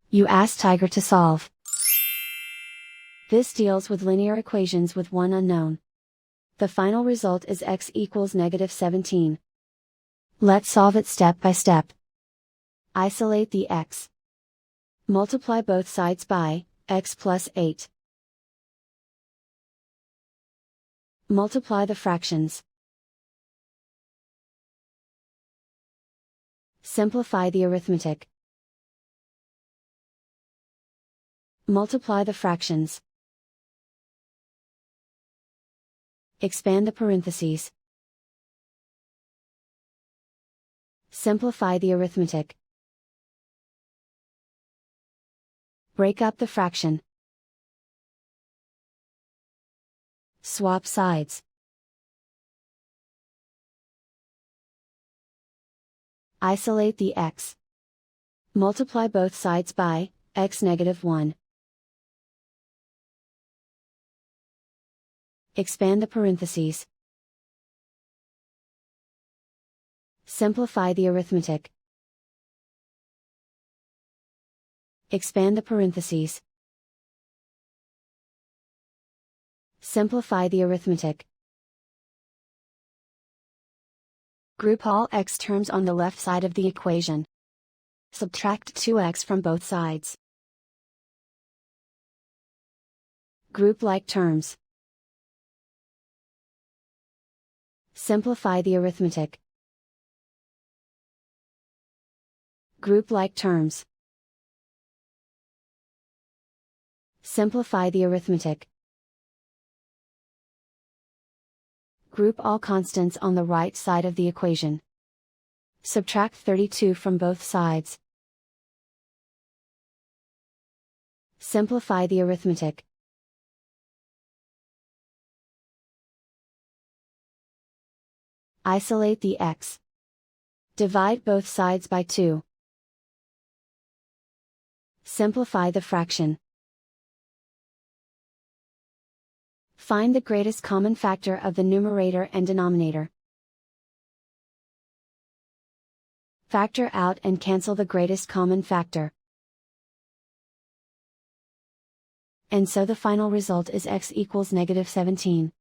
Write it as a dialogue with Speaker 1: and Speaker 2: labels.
Speaker 1: You ask Tiger to solve. This deals with linear equations with one unknown. The final result is x equals -17. Let's solve it step by step. Isolate the x. Multiply both sides by x plus 8. Multiply the fractions. Simplify the arithmetic. Multiply the fractions. Expand the parentheses. Simplify the arithmetic. Break up the fraction. Swap sides. Isolate the x. Multiply both sides by x-1. Expand the parentheses. Simplify the arithmetic. Expand the parentheses. Simplify the arithmetic. Group all x terms on the left side of the equation. Subtract 2x from both sides. Group like terms. Simplify the arithmetic. Group like terms. Simplify the arithmetic. Group all constants on the right side of the equation. Subtract 32 from both sides. Simplify the arithmetic. Isolate the x. Divide both sides by 2. Simplify the fraction. Find the greatest common factor of the numerator and denominator. Factor out and cancel the greatest common factor. And so the final result is x equals -17.